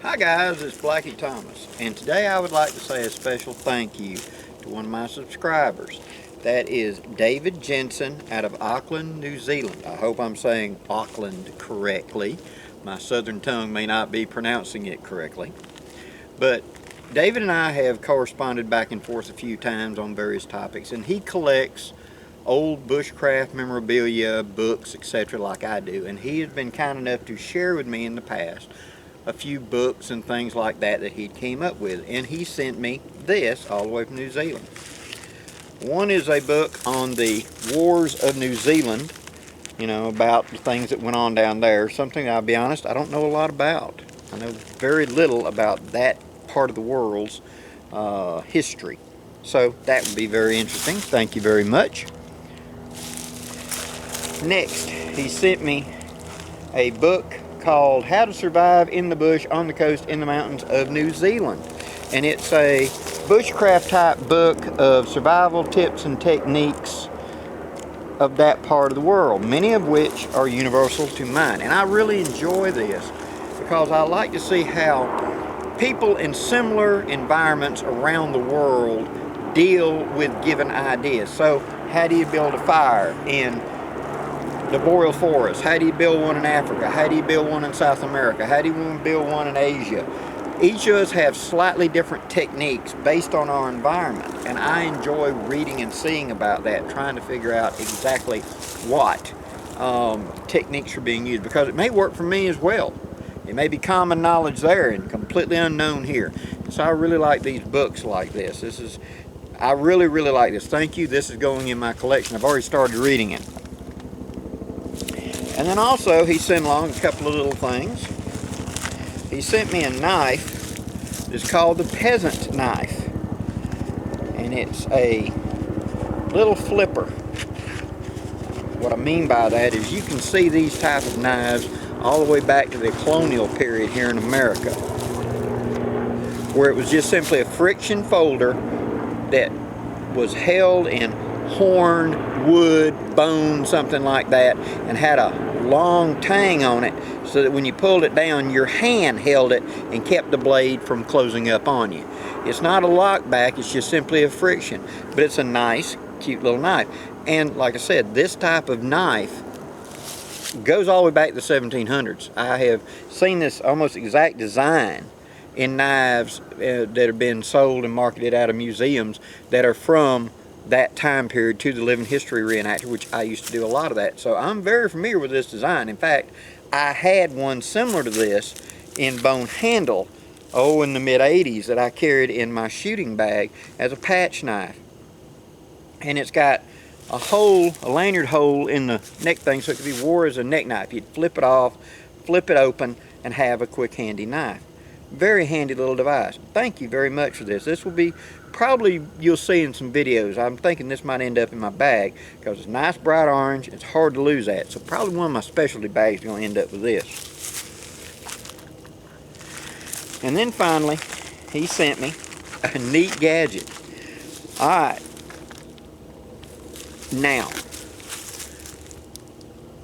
Hi guys, it's Blackie Thomas, and today I would like to say a special thank you to one of my subscribers. That is David Jensen out of Auckland, New Zealand. I hope I'm saying Auckland correctly. My southern tongue may not be pronouncing it correctly. But David and I have corresponded back and forth a few times on various topics, and he collects old bushcraft memorabilia, books, etc. like I do, and he has been kind enough to share with me in the past a few books and things like that he came up with, and he sent me this all the way from New Zealand. One is a book on the wars of New Zealand, you know, about the things that went on down there, something I'll be honest I don't know a lot about. I know very little about that part of the world's history, so that would be very interesting. Thank you very much. Next, he sent me a book called How to Survive in the Bush, on the Coast, in the Mountains of New Zealand. And it's a bushcraft type book of survival tips and techniques of that part of the world, many of which are universal to mine. And I really enjoy this because I like to see how people in similar environments around the world deal with given ideas. So how do you build a fire in the boreal forest? How do you build one in Africa? How do you build one in South America? How do you build one in Asia? Each of us have slightly different techniques based on our environment, and I enjoy reading and seeing about that, trying to figure out exactly what techniques are being used, because it may work for me as well. It may be common knowledge there and completely unknown here. So I really like these books like this. I really like this. Thank you. This is going in my collection. I've already started reading it. And then also he sent along a couple of little things. He sent me a knife. It's called the Peasant knife. And it's a little flipper. What I mean by that is you can see these type of knives all the way back to the colonial period here in America, where it was just simply a friction folder that was held in horn, wood, bone, something like that, and had a long tang on it so that when you pulled it down, your hand held it and kept the blade from closing up on you. It's not a lockback, it's just simply a friction, but it's a nice, cute little knife. And like I said, this type of knife goes all the way back to the 1700s. I have seen this almost exact design in knives that have been sold and marketed out of museums that are from that time period to the living history reenactor, which I used to do a lot of that. So I'm very familiar with this design. In fact, I had one similar to this in bone handle, in the mid-80s, that I carried in my shooting bag as a patch knife. And it's got a hole, a lanyard hole in the neck thing, so it could be wore as a neck knife. You'd flip it off, flip it open, and have a quick handy knife. Very handy little device. Thank you very much for this. This will be probably, you'll see in some videos. I'm thinking this might end up in my bag because it's nice bright orange. It's hard to lose that. So probably one of my specialty bags is going to end up with this. And then finally, he sent me a neat gadget. Alright. Now,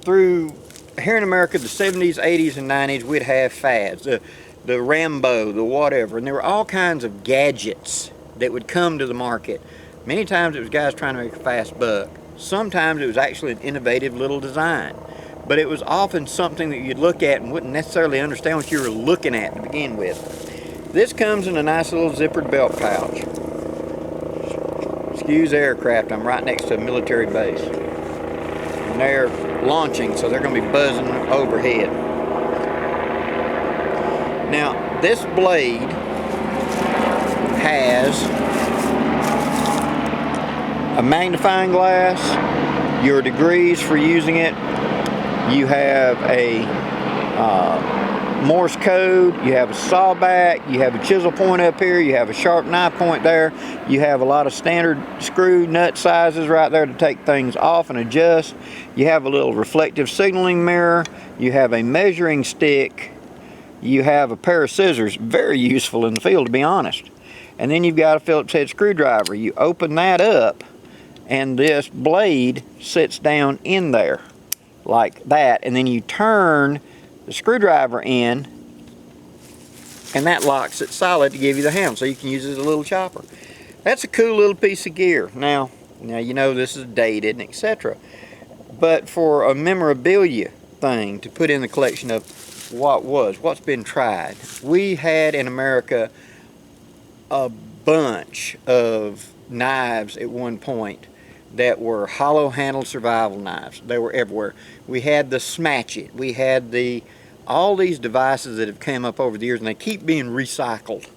through here in America, the 70s, 80s, and 90s, we'd have fads. The Rambo, the whatever, and there were all kinds of gadgets that would come to the market. Many times it was guys trying to make a fast buck. Sometimes it was actually an innovative little design. But it was often something that you'd look at and wouldn't necessarily understand what you were looking at to begin with. This comes in a nice little zippered belt pouch. Excuse the aircraft, I'm right next to a military base. And they're launching, so they're going to be buzzing overhead. Now, this blade has a magnifying glass, your degrees for using it, you have a Morse code, you have a saw back, you have a chisel point up here, you have a sharp knife point there, you have a lot of standard screw nut sizes right there to take things off and adjust, you have a little reflective signaling mirror, you have a measuring stick, you have a pair of scissors, very useful in the field to be honest. And then you've got a Phillips head screwdriver. You open that up and this blade sits down in there like that, and then you turn the screwdriver in and that locks it solid to give you the handle, so you can use it as a little chopper. That's a cool little piece of gear. Now you know this is dated and etc. But for a memorabilia thing to put in the collection of what's been tried. We had in America a bunch of knives at one point that were hollow handled survival knives. They were everywhere. We had the Smash It. We had all these devices that have come up over the years, and they keep being recycled.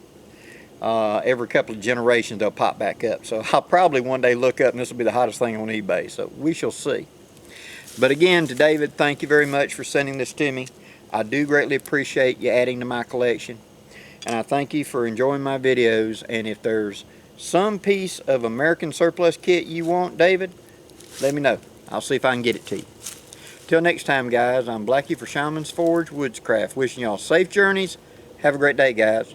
Every couple of generations they'll pop back up. So I'll probably one day look up and this will be the hottest thing on eBay. So we shall see. But again, to David, thank you very much for sending this to me. I do greatly appreciate you adding to my collection. And I thank you for enjoying my videos. And if there's some piece of American surplus kit you want, David, let me know. I'll see if I can get it to you. Till next time, guys, I'm Blackie for Shaman's Forge Woodscraft. Wishing y'all safe journeys. Have a great day, guys.